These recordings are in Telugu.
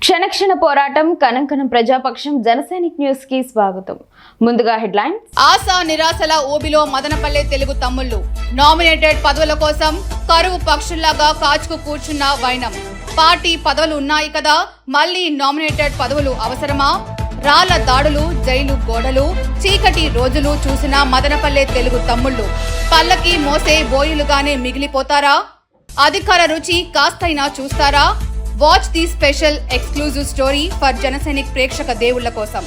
క్షణక్షణ పోరాటం కనంకనం ప్రజాపక్షం జనసైనిక్ న్యూస్ కి స్వాగతం. ముందుగా హెడ్లైన్స్. ఆశా నిరాశల ఊబిలో మదనపల్లె తెలుగు తమ్ముళ్ళు నామినేటెడ్ పదవుల కోసం కరువు పక్షుల్లాగా కాచుకు కూర్చున్న వైనం. పార్టీ పదవులు ఉన్నాయి కదా, మళ్ళీ నామినేటెడ్ పదవులు అవసరమా? రాళ్ల దాడులు, జైలు గోడలు, చీకటి రోజులు చూసిన మదనపల్లె తెలుగు తమ్ముళ్ళు పల్లకి మోసే బోయిలుగానే మిగిలిపోతారా? అధికార రుచి కాస్తైనా చూస్తారా? Watch the special exclusive story for Janasainik ప్రేక్షక దేవుళ్ల కోసం.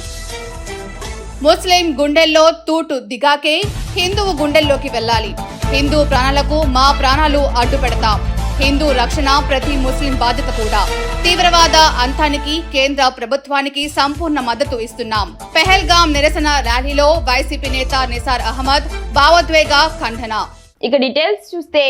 ముస్లిం గుండెల్లో తూటు దిగాకే హిందువు గుండెల్లోకి వెళ్ళాలి. హిందూ ప్రాణాలకు మా ప్రాణాలు అడ్డు పెడతాం. హిందూ రక్షణ ప్రతి ముస్లిం బాధ్యత కూడా. తీవ్రవాద అంతానికి కేంద్ర ప్రభుత్వానికి సంపూర్ణ మద్దతు ఇస్తున్నాం. పెహల్గాం నిరసన ర్యాలీలో వైసీపీ నేత నిసార్ అహ్మద్ భావోద్వేగ ఖండన. ఇక డీటెయిల్స్ చూస్తే,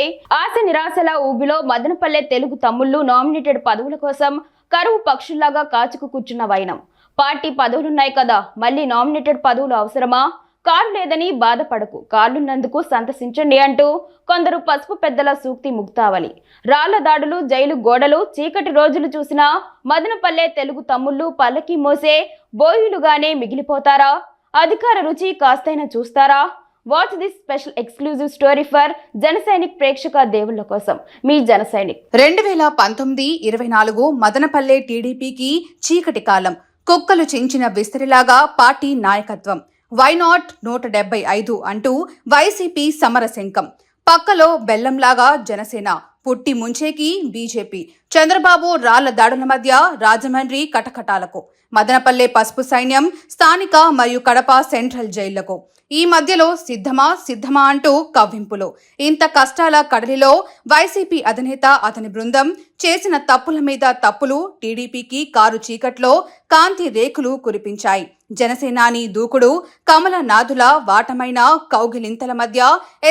ఆశ నిరాశల ఊబిలో మదనపల్లె తెలుగు తమ్ముళ్ళు నామినేటెడ్ పదవుల కోసం కరువు పక్షుల్లాగా కాచుకు కూర్చున్న వైనం. పార్టీ పదవులున్నాయి కదా, మళ్ళీ నామినేటెడ్ పదవులు అవసరమా? కారు లేదని బాధపడకు, కార్లున్నందుకు సంతసించండి అంటూ కొందరు పసుపు పెద్దల సూక్తి ముక్తావలి. రాళ్ల దాడులు, జైలు గోడలు, చీకటి రోజులు చూసిన మదనపల్లె తెలుగు తమ్ముళ్ళు పల్లకి మోసే బోయిలుగానే మిగిలిపోతారా? అధికార రుచి కాస్తైనా చూస్తారా? Watch this special exclusive story for Janasainik ప్రేక్షక దేవుళ్ల కోసం మీ జనసైనిక్. 2019-24 మదనపల్లె టీడీపీకి చీకటి కాలం. కుక్కలు చించిన విస్తరిలాగా పార్టీ నాయకత్వం. వై నాట్ 175 అంటూ వైసీపీ సమరశంఖం. పక్కలో బెల్లంలాగా జనసేన. పుట్టి ముంచేకి బీజేపీ. చంద్రబాబు రాళ్ల దాడుల మధ్య రాజమండ్రి కటకటాలకు. మదనపల్లె పసుపు సైన్యం స్థానిక మరియు కడప సెంట్రల్ జైళ్లకు. ఈ మధ్యలో సిద్ధమా అంటూ కవ్వింపులు. ఇంత కష్టాల కడలిలో వైసీపీ అధినేత, అతని బృందం చేసిన తప్పుల మీద తప్పులు టీడీపీకి కారు చీకట్లో కాంతి రేకులు కురిపించాయి. జనసేనాని దూకుడు, కమలనాథుల వాటమైన కౌగిలింతల మధ్య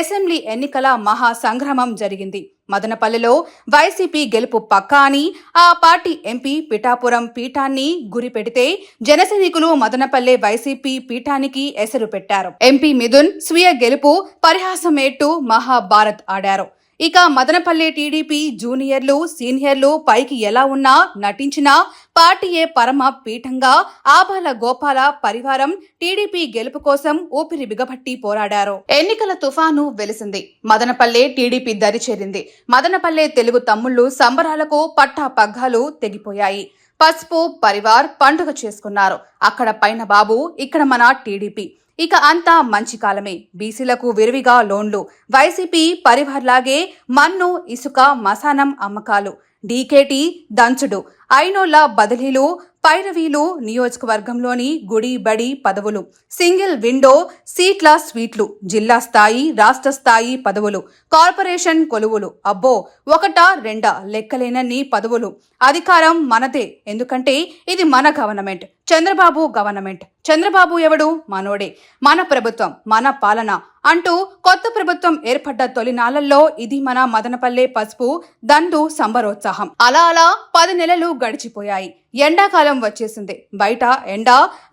అసెంబ్లీ ఎన్నికల మహా సంగ్రామం జరిగింది. మదనపల్లెలో వైసీపీ గెలుపు పక్కా అని ఆ పార్టీ ఎంపీ పిఠాపురం పీఠాన్ని గురిపెడితే జనసైనికులు మదనపల్లె వైసీపీ పీఠానికి ఎసరు పెట్టారు. ఎంపీ మిథున్ స్వీయ గెలుపు పరిహాసమేట్టు మహాభారత్ ఆడారు. ఇక మదనపల్లె టీడీపీ జూనియర్లు, సీనియర్లు పైకి ఎలా ఉన్నా నటించినా పార్టీయే పరమ పీఠంగా ఆబాల గోపాల పరివారం టీడీపీ గెలుపు కోసం ఊపిరి బిగబట్టి పోరాడారు. ఎన్నికల తుఫాను వెలిసింది. మదనపల్లె టీడీపీ దరి చేరింది. మదనపల్లె తెలుగు తమ్ముళ్లు సంబరాలకు పట్టా పగ్గాలు తెగిపోయాయి. పసుపు పరివార్ పండుగ చేసుకున్నారు. అక్కడ పైన బాబు, ఇక్కడ మన టీడీపీ. ఇక అంతా మంచి కాలమే. బీసీలకు విరివిగా లోన్లు. వైసీపీ పరివార్లాగే మన్ను, ఇసుక, మసానం అమ్మకాలు. డీకేటీ దంచుడు. ఐనోళ్ల బదిలీలు, పైరవీలు. నియోజకవర్గంలోని గుడి బడి పదవులు. సింగిల్ విండో సీట్ల స్వీట్లు. జిల్లా స్థాయి, రాష్ట్ర స్థాయి పదవులు. కార్పొరేషన్ కొలువులు. అబ్బో, ఒకటా రెండా లెక్కలేనన్ని పదవులు. అధికారం మనదే, ఎందుకంటే ఇది మన గవర్నమెంట్, చంద్రబాబు గవర్నమెంట్. చంద్రబాబు ఎవడు? మనోడే. మన ప్రభుత్వం, మన పాలన అంటూ కొత్త ప్రభుత్వం ఏర్పడ్డ తొలి నాళ్లలో ఇది మన మదనపల్లె పసుపు దండు సంబరోత్సాహం. అలా 10 నెలలు గడిచిపోయాయి. ఎండాకాలం వచ్చేసింది. బయట ఎండ,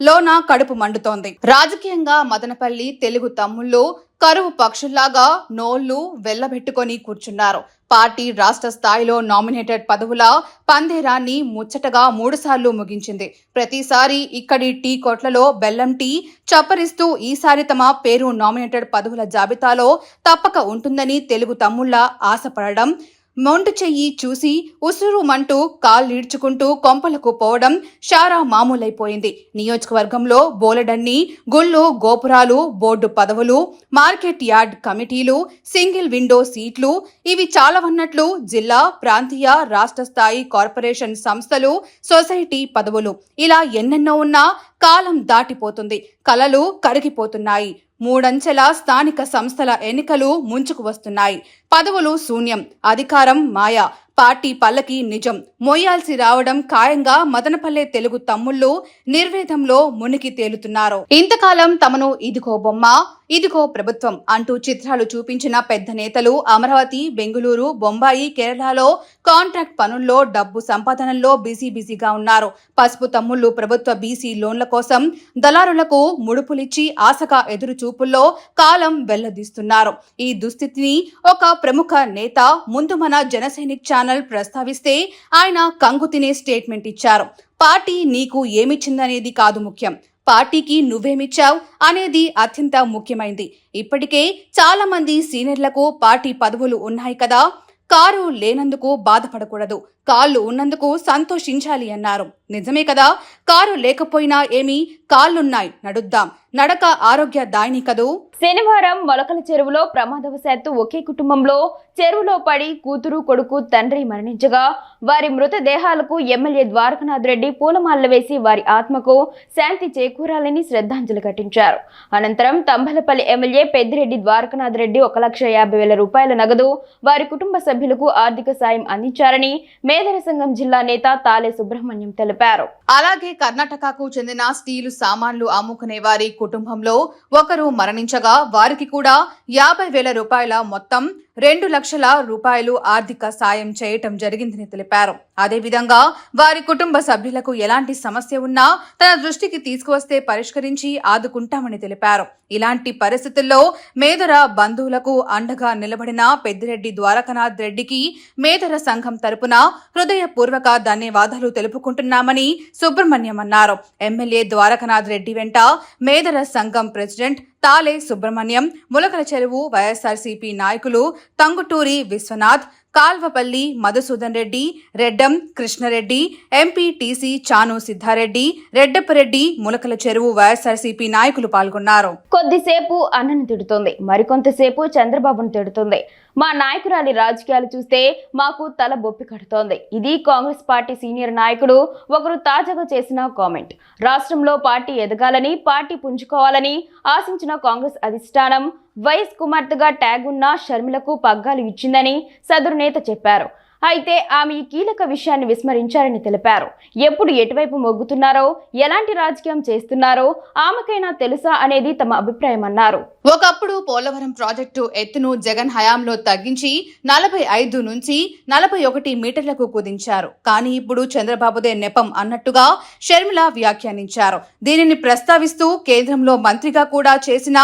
లోన కడుపు మండుతోంది. రాజకీయంగా మదనపల్లి తెలుగు తమ్ముళ్ళు కరువు పక్షుల్లాగా నోళ్లు వెళ్లబెట్టుకొని కూర్చున్నారు. పార్టీ రాష్ట్ర స్థాయిలో నామినేటెడ్ పదవుల పందేరాన్ని ముచ్చటగా 3 సార్లు ముగించింది. ప్రతిసారి ఇక్కడి టీ కొట్లలో బెల్లం టీ చప్పరిస్తూ ఈసారి తమ పేరు నామినేటెడ్ పదవుల జాబితాలో తప్పక ఉంటుందని తెలుగు తమ్ముళ్ల ఆశపడడం, మొండు చెయ్యి చూసి ఉసురుమంటూ కాళ్ళీడ్చుకుంటూ కొంపలకు పోవడం షారా మామూలైపోయింది. నియోజకవర్గంలో బోలెడన్ని గుళ్ళు, గోపురాలు, బోర్డు పదవులు, మార్కెట్ యార్డ్ కమిటీలు, సింగిల్ విండో సీట్లు. ఇవి చాలవన్నట్లు జిల్లా, ప్రాంతీయ, రాష్ట్ర స్థాయి కార్పొరేషన్ సంస్థలు, సొసైటీ పదవులు. ఇలా ఎన్నెన్నో ఉన్నా కాలం దాటిపోతుంది. కలలు కరిగిపోతున్నాయి. 3 అంచెల స్థానిక సంస్థల ఎన్నికలు ముంచుకు వస్తున్నాయి. పదవులు శూన్యం, అధికారం మాయ. పార్టీ పల్లకి నిజం మోయాల్సి రావడం ఖాయంగా మదనపల్లె తెలుగు తమ్ముళ్ళు నిర్వేదంలో మునిగి తేలుతున్నారు. ఇంతకాలం తమను ఇదిగో బొమ్మ, ఇదిగో ప్రభుత్వం అంటూ చిత్రాలు చూపించిన పెద్ద నేతలు అమరావతి, బెంగుళూరు, బొంబాయి, కేరళలో కాంట్రాక్ట్ పనుల్లో, డబ్బు సంపాదనల్లో బిజీగా ఉన్నారు. పసుపు తమ్ముళ్లు ప్రభుత్వ బీసీ లోన్ల కోసం దళారులకు ముడుపులిచ్చి ఆశగా ఎదురు చూపుల్లో కాలం వెల్లదీస్తున్నారు. ఈ దుస్థితిని ఒక ప్రముఖ నేత ముందు మన జనసైనిక్ ఛానల్ ఛానల్ ప్రస్తావిస్తే ఆయన కంగు తినే స్టేట్మెంట్ ఇచ్చారు. పార్టీ నీకు ఏమిచ్చిందనేది కాదు ముఖ్యం, పార్టీకి నువ్వేమిచ్చావు అనేది అత్యంత ముఖ్యమైంది. ఇప్పటికే చాలా మంది సీనియర్లకు పార్టీ పదవులు ఉన్నాయి కదా, కారు లేనందుకు బాధపడకూడదు, కాళ్ళు ఉన్నందుకు సంతోషించాలి అన్నారు. నిజమే కదా, కారు లేకపోయినా ఏమి, కాళ్ళున్నాయి, నడుద్దాం, నడక ఆరోగ్య దాయిని కదూ. శనివారం మొలకల చెరువులో ప్రమాదవశాత్తు ఒకే కుటుంబంలో చెరువులో పడి కూతురు కొడుకు తండ్రి మరణించగా వారి మృతదేహాలకు ఎమ్మెల్యే ద్వారకనాథ్ రెడ్డి పూలమాలలు వేసి వారి ఆత్మకు శాంతి చేకూరాలని శ్రద్ధాంజలి ఘటించారు. అనంతరం తంబలపల్లి ఎమ్మెల్యే పెద్దిరెడ్డి ద్వారకనాథ్ రెడ్డి 1,50,000 రూపాయల నగదు వారి కుటుంబ సభ్యులకు ఆర్థిక సాయం అందించారని మేదర సంఘం జిల్లా నేత తాలే సుబ్రహ్మణ్యం తెలిపారు. అలాగే కర్ణాటకకు చెందిన స్టీలు సామాన్లు అమ్ముకునే వారి కుటుంబంలో ఒకరు మరణించగా వారికి కూడా 50,000 రూపాయల మొత్తం 2 లక్షల రూపాయలు ఆర్థిక సాయం చేయటం జరిగిందని తెలిపారు. అదేవిధంగా వారి కుటుంబ సభ్యులకు ఎలాంటి సమస్య ఉన్నా తన దృష్టికి తీసుకువస్తే పరిష్కరించి ఆదుకుంటామని తెలిపారు. ఇలాంటి పరిస్థితుల్లో మేదర బంధువులకు అండగా నిలబడిన పెద్దిరెడ్డి ద్వారకనాథ్ రెడ్డికి మేదర సంఘం తరపున హృదయపూర్వక ధన్యవాదాలు తెలుపుకుంటున్నామని సుబ్రహ్మణ్యం అన్నారు. ఎమ్మెల్యే ద్వారకనాథ్ రెడ్డి వెంట మేదర సంఘం ప్రెసిడెంట్ తాలే సుబ్రహ్మణ్యం, ములకల చెరువు వైఎస్ఆర్సీపీ నాయకులు తంగుటూరి విశ్వనాథ్, కాల్వపల్లి మధుసూదన్ రెడ్డి, రెడ్డం కృష్ణరెడ్డి, ఎంపీటీసీ చాను సిద్ధారెడ్డి, రెడ్డప్పరెడ్డి, ములకల చెరువు వైఎస్ఆర్సీపీ నాయకులు పాల్గొన్నారు. కొద్దిసేపు అన్నను తిడుతుంది, మరికొంతసేపు చంద్రబాబును తిడుతుంది. మా నాయకురాలి రాజకీయాలు చూస్తే మాకు తల బొప్పి కడుతోంది. ఇది కాంగ్రెస్ పార్టీ సీనియర్ నాయకుడు ఒకరు తాజాగా చేసిన కామెంట్. రాష్ట్రంలో పార్టీ ఎదగాలని, పార్టీ పుంజుకోవాలని ఆశించిన కాంగ్రెస్ అధిష్టానం వైఎస్ కుమార్తెగా ట్యాగ్ ఉన్న షర్మిలకు పగ్గాలు ఇచ్చిందని సదరు నేత చెప్పారు. అయితే ఆమె ఈ కీలక విషయాన్ని విస్మరించారని తెలిపారు. ఎప్పుడు ఎటువైపు మొగ్గుతున్నారో, ఎలాంటి రాజకీయం చేస్తున్నారో ఆమెకైనా తెలుసా అనేది తమ అభిప్రాయం అన్నారు. ఒకప్పుడు పోలవరం ప్రాజెక్టు ఎత్తును జగన్ హయాంలో తగ్గించి 45 నుంచి 41 మీటర్లకు కుదించారు. కానీ ఇప్పుడు చంద్రబాబుదే నెపం అన్నట్టుగా షర్మిల వ్యాఖ్యానించారు. దీనిని ప్రస్తావిస్తూ కేంద్రంలో మంత్రిగా కూడా చేసిన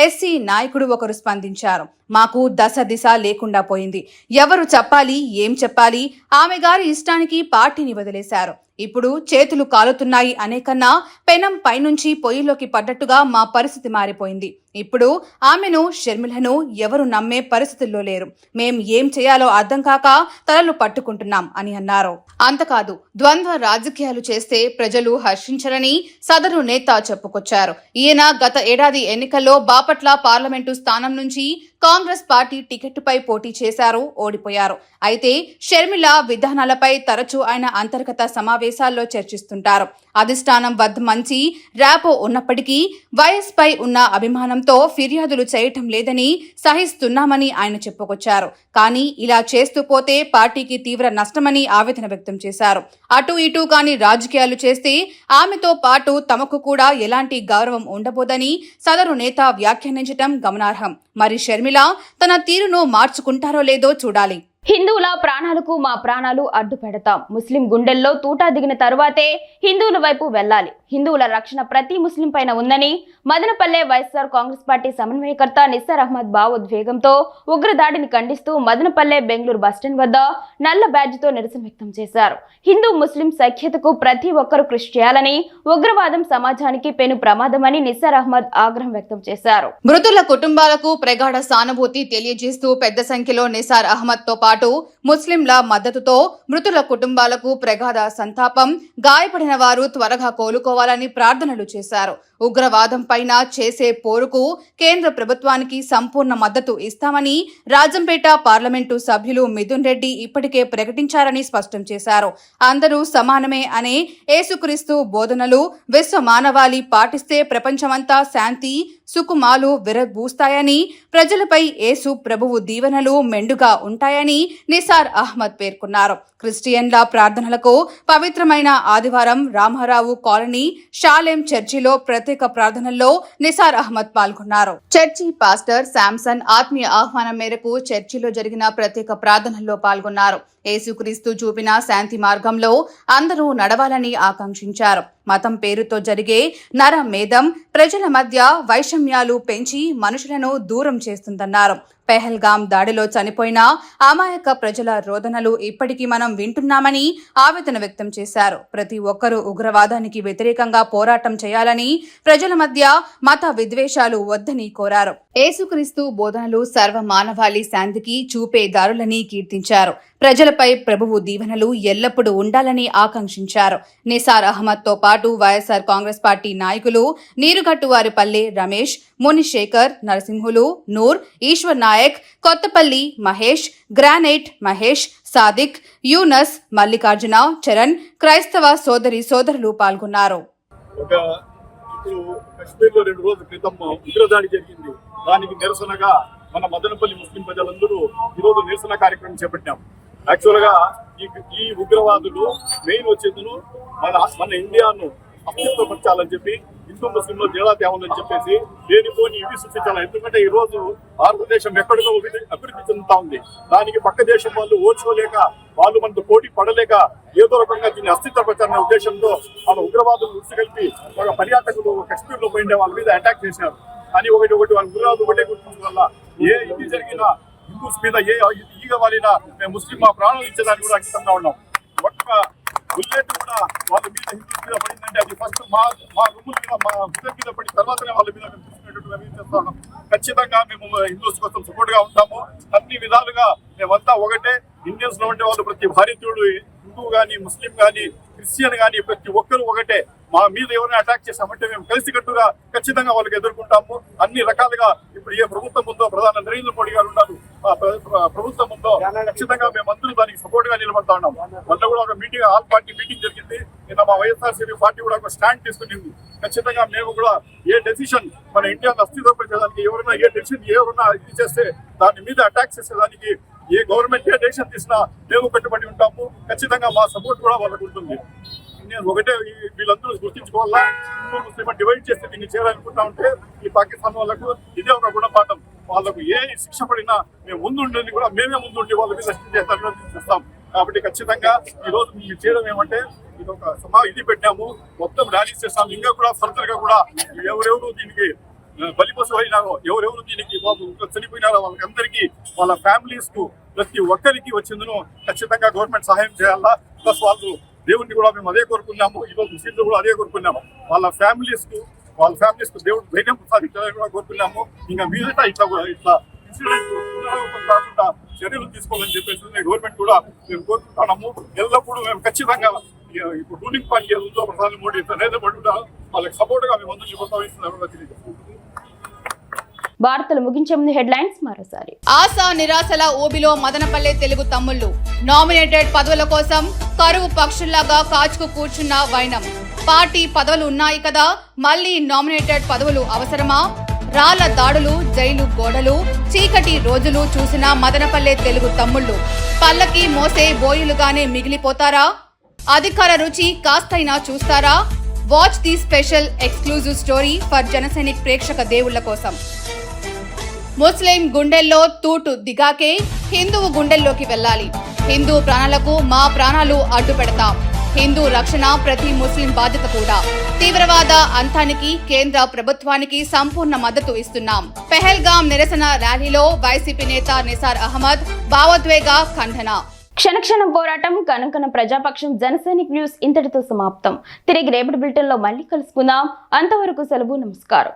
ఎస్సీ నాయకుడు ఒకరు స్పందించారు. మాకు దశ దిశ లేకుండా పోయింది, ఎవరు చెప్పాలి, ఏం చెప్పాలి, ఆమె గారి ఇష్టానికి పార్టీని వదిలేశారు. ఇప్పుడు చేతులు కాలుతున్నాయి అనే కన్నా పెనం పైనుంచి పొయ్యిలోకి పడ్డట్టుగా మా పరిస్థితి మారిపోయింది. ఇప్పుడు ఆమెను షర్మిలను ఎవరు నమ్మే పరిస్థితుల్లో లేరు. మేం ఏం చేయాలో అర్థం కాక తలలు పట్టుకుంటున్నాం అని అన్నారు. అంతకాదు, ద్వంద్వ రాజకీయాలు చేస్తే ప్రజలు హర్షించరని సదరు నేత చెప్పుకొచ్చారు. ఈయన గత ఏడాది ఎన్నికల్లో బాపట్ల పార్లమెంటు స్థానం నుంచి కాంగ్రెస్ పార్టీ టికెట్టుపై పోటీ చేశారు, ఓడిపోయారు. అయితే షర్మిల విధానాలపై తరచూ ఆయన అంతర్గత సమావేశాల్లో చర్చిస్తుంటారు. అధిష్టానం వద్ద మంచి ర్యాపో ఉన్నప్పటికీ వైఎస్ పై ఉన్న అభిమానంతో ఫిర్యాదులు చేయటం లేదని సహిస్తున్నామని ఆయన చెప్పుకొచ్చారు. కానీ ఇలా చేస్తూ పోతే పార్టీకి తీవ్ర నష్టమని ఆవేదన వ్యక్తం చేశారు. అటు ఇటు కాని రాజకీయాలు చేస్తే ఆమెతో పాటు తమకు కూడా ఎలాంటి గౌరవం ఉండబోదని సదరు నేత వ్యాఖ్యానించటం గమనార్హం. మరి షర్మిల తన తీరును మార్చుకుంటారో లేదో చూడాలి. హిందువుల ప్రాణాలకు మా ప్రాణాలు అడ్డు పెడతాం. ముస్లిం గుండెల్లో తూటా దిగిన తరువాతే హిందువుల వైపు వెళ్లాలి. హిందువుల రక్షణ ప్రతి ముస్లిం పైన ఉందని మదనపల్లె వైఎస్ఆర్ కాంగ్రెస్ పార్టీ సమన్వయకర్త నిస్సార్ అహ్మద్ భావోద్వేగంతో ఉగ్రదాడిని ఖండిస్తూ మదనపల్లె బెంగళూరు బస్టాండ్ వద్ద నల్ల బ్యాడ్జితో నిరసన వ్యక్తం చేశారు. హిందూ ముస్లిం సఖ్యతకు ప్రతి ఒక్కరూ కృషి చేయాలని, ఉగ్రవాదం సమాజానికి పెను ప్రమాదమని నిస్సార్ అహ్మద్ ఆగ్రహం వ్యక్తం చేశారు. మృతుల కుటుంబాలకు ప్రగాఢ సానుభూతి తెలియజేస్తూ పెద్ద సంఖ్యలో నిస్సార్ అహ్మద్ తో పాటు ముస్లింల మద్దతుతో మృతుల కుటుంబాలకు ప్రగాఢ సంతాపం, గాయపడిన వారు త్వరగా కోలుకోవాలని ప్రార్థనలు చేశారు. ఉగ్రవాదం పైన చేసే పోరుకు కేంద్ర ప్రభుత్వానికి సంపూర్ణ మద్దతు ఇస్తామని రాజంపేట పార్లమెంటు సభ్యులు మిథున్ రెడ్డి ఇప్పటికే ప్రకటించారని స్పష్టం చేశారు. అందరూ సమానమే అనే యేసుక్రీస్తు బోధనలు విశ్వ మానవాళి పాటిస్తే ప్రపంచమంతా శాంతి సుకుమాలు విరబూస్తాయని, ప్రజలపై యేసు ప్రభువు దీవెనలు మెండుగా ఉంటాయని నిస్సార్ అహ్మద్ పేర్కొన్నారు. క్రిస్టియన్ల ప్రార్థనలకు పవిత్రమైన ఆదివారం రామారావు కాలనీ షాలేం చర్చిలో ప్రత్యేక ప్రార్థనల్లో నిస్సార్ అహ్మద్ పాల్గొన్నారు. చర్చి పాస్టర్ శాంసన్ ఆత్మీయ ఆహ్వానం మేరకు చర్చిలో జరిగిన ప్రత్యేక ప్రార్థనల్లో పాల్గొన్నారు. యేసుక్రీస్తు చూపిన శాంతి మార్గంలో అందరూ నడవాలని ఆకాంక్షించారు. మతం పేరుతో జరిగే నరమేధం ప్రజల మధ్య వైషమ్యాలు పెంచి మనుషులను దూరం చేస్తుందన్నారు. పెహల్గాం దాడిలో చనిపోయిన అమాయక ప్రజల రోదనలు ఇప్పటికీ మనం వింటున్నామని ఆవేదన వ్యక్తం చేశారు. ప్రతి ఒక్కరూ ఉగ్రవాదానికి వ్యతిరేకంగా పోరాటం చేయాలని, ప్రజల మధ్య మత విద్వేషాలు వద్దని కోరారు. యేసుక్రీస్తు బోధనలు సర్వ మానవాళి శాంతికి చూపే దారులని కీర్తించారు. ప్రజలపై ప్రభువు దీవెనలు ఎల్లప్పుడూ ఉండాలని ఆకాంక్షించారు. నిసార్ అహ్మద్ తో పాటు వైఎస్ఆర్ కాంగ్రెస్ పార్టీ నాయకులు నీరుగట్టువారిపల్లె రమేష్, మునిశేఖర్, నరసింహులు, నూర్, ఈశ్వర్ నాయక్, కొత్తపల్లి మహేష్, గ్రానైట్ మహేష్, సాదిక్, యూనస్, మల్లికార్జున, చరణ్, క్రైస్తవ సోదరులు పాల్గొన్నారు. కశ్మీర్ లో 2 రోజుల క్రితం ఉగ్రదాడి జరిగింది. దానికి నిరసనగా మన మదనపల్లి ముస్లిం ప్రజలందరూ ఈరోజు నిరసన కార్యక్రమం చేపట్టాం. యాక్చువల్ గా ఈ ఉగ్రవాదులు మెయిన్ వచ్చేందును మన ఇండియాను అస్తిత్వపరచాలని చెప్పి, హిందూ ముస్లింలో తేడా తేవాలని చెప్పేసి లేనిపోని ఇవి సృష్టించాలి. ఎందుకంటే ఈ రోజు భారతదేశం ఎక్కడికో అభివృద్ధి చెందుతా ఉంది. దానికి పక్క దేశం వాళ్ళు ఓర్చుకోలేక, వాళ్ళు మనతో పోటీ పడలేక ఏదో రకంగా దీన్ని అస్తిత్వపరచాలనే ఉద్దేశంతో మన ఉగ్రవాదులు ఉడిసిగలిపి ఒక పర్యాటకులు కశ్మీర్ లో పోయిండే వాళ్ళ మీద అటాక్ చేశారు. అని ఒకటి వాళ్ళ ఉగ్రవాదులు ఒకటే గుర్తించడం వల్ల ఏ ఇది జరిగినా, హిందూస్ మీద ఏ ఈగ వాలినా మేము ముస్లిం మా ప్రాణాలు ఇచ్చేదానికి కూడా అంకితంగా ఉన్నాం. ఒక్క బుల్లెట్ కూడా వాళ్ళ మీద హిందూస్ మీద పడిందంటే అది ఫస్ట్ మా రూముల మీద, మా బుల్లెట్ మీద పడిన తర్వాతనే వాళ్ళ మీద చేస్తా ఉన్నాం. ఖచ్చితంగా మేము హిందూస్ కోసం సపోర్ట్ గా ఉంటాము. అన్ని విధాలుగా మేమంతా ఒకటే. ఇండియన్స్ లో ఉండే వాళ్ళు ప్రతి భారతీయుడు, హిందూ గాని, ముస్లిం గాని, క్రిస్టియన్ గాని ప్రతి ఒక్కరు ఒకటే. మా మీద ఎవరైనా అటాక్ చేసామంటే మేము కలిసికట్టుగా ఖచ్చితంగా వాళ్ళకి ఎదుర్కొంటాము. అన్ని రకాలుగా ఇప్పుడు ఏ ప్రభుత్వం ఉందో, ప్రధాని నరేంద్ర మోడీ గారు ఉన్నారు, ప్రభుత్వం ఉందో ఖచ్చితంగా మేమందరూ దానికి సపోర్ట్ గా నిలబడతా ఉన్నాం. మొన్న కూడా ఒక మీటింగ్, ఆల్ పార్టీ మీటింగ్ జరిగింది. నిన్న మా వైఎస్ఆర్సీపీ పార్టీ కూడా ఒక స్టాండ్ తీసుకునింది. ఖచ్చితంగా మేము కూడా ఏ డెసిషన్ మన ఇండియాను అస్థిరపరిచేదానికి ఎవరైనా ఇది చేస్తే దాని మీద అటాక్ చేసేదానికి ఏ గవర్నమెంట్ ఏ డెసిషన్ తీసినా మేము కట్టుబడి ఉంటాము. ఖచ్చితంగా మా సపోర్ట్ కూడా వాళ్ళకు ఉంటుంది. నేను ఒకటే, వీళ్ళందరూ గుర్తించుకోవాలా. హిందూ ముస్లిం డివైడ్ చేస్తే దీన్ని చేయాలనుకుంటా ఉంటే ఈ పాకిస్తాన్ వాళ్ళకు ఇదే ఒక గుణపాఠం. వాళ్ళకు ఏ శిక్ష పడినా మేము ముందుండేది కూడా మేమే ముందుండి వాళ్ళ మీద చేస్తాం. కాబట్టి ఖచ్చితంగా ఈ రోజు మీరు చేయడం ఏమంటే ఇది ఒక ఇది పెట్టాము, మొత్తం ర్యాలీస్ చేస్తాం. ఇంకా కూడా ఫర్దర్ గా కూడా ఎవరెవరు దీనికి బలిపశు అయినారో, ఎవరెవరు దీనికి చనిపోయినారో వాళ్ళకందరికీ, వాళ్ళ ఫ్యామిలీస్ కు ప్రతి ఒక్కరికి వచ్చిందను ఖచ్చితంగా గవర్నమెంట్ సహాయం చేయాలా. ప్లస్ వాళ్ళు దేవుడిని కూడా మేము అదే కోరుకున్నాము. ఈరోజు ముస్లింలు కూడా అదే కోరుకున్నాము. వాళ్ళ ఫ్యామిలీస్ కు దేవుడు ధైర్యం ప్రసాదించాలని కూడా కోరుకున్నాము. ఇంకా మీదట ఇట్లా ఇన్సిడెంట్ కాకుండా చర్యలు తీసుకోవాలని చెప్పేసి గవర్నమెంట్ కూడా మేము కోరుకుంటున్నాము. ఎల్లప్పుడూ మేము ఖచ్చితంగా ఇప్పుడు రూలింగ్ పార్టీ ఏదో ప్రధాని మోడీ నరేంద్ర మోడీ వాళ్ళకి సపోర్ట్ గా మేము అందరూ కొనసాగిస్తున్నాము. వార్తలు ముగించే ముందు హెడ్లైన్స్ మరోసారి. ఆశ నిరాశల ఊబిలో మదనపల్లె తెలుగు తమ్ముళ్లు. నామినేటెడ్ పదవుల కోసం కరువు పక్షుల్లాగా కాచుకు కూర్చున్న వైనం. పార్టీ పదవులు ఉన్నాయి కదా, మళ్లీ నామినేటెడ్ పదవులు అవసరమా? రాళ్ల దాడులు, జైలు గోడలు, చీకటి రోజులు చూసిన మదనపల్లె తెలుగు తమ్ముళ్లు పల్లకి మోసే బోయులుగానే మిగిలిపోతారా? అధికార రుచి కాస్తైనా చూస్తారా? Watch the special exclusive story for Janasainik ప్రేక్షక దేవుళ్ల కోసం. ముస్లిం గుండెల్లో తూటు దిగాకే హిందువు గుండెల్లోకి వెళ్ళాలి. హిందూ ప్రాణాలకు మా ప్రాణాలు అడ్డు పెడతాం. హిందూ రక్షణ ప్రతి ముస్లిం బాధ్యత కూడా. తీవ్రవాద అంతానికి కేంద్ర ప్రభుత్వానికి సంపూర్ణ మద్దతు ఇస్తున్నాం. పెహల్గాం నిరసన ర్యాలీలో వైసీపీ నేత నిసార్ అహ్మద్ భావోద్వేగ ఖండన. క్షణక్షణం పోరాటం, కనకన ప్రజాపక్షం. జనసైనిక్ న్యూస్ ఇంతటితో సమాప్తం. తిరిగి రేపటి బులెటిన్ లో మళ్ళీ కలుసుకుందాం. అంతవరకు సెలవు, నమస్కారం.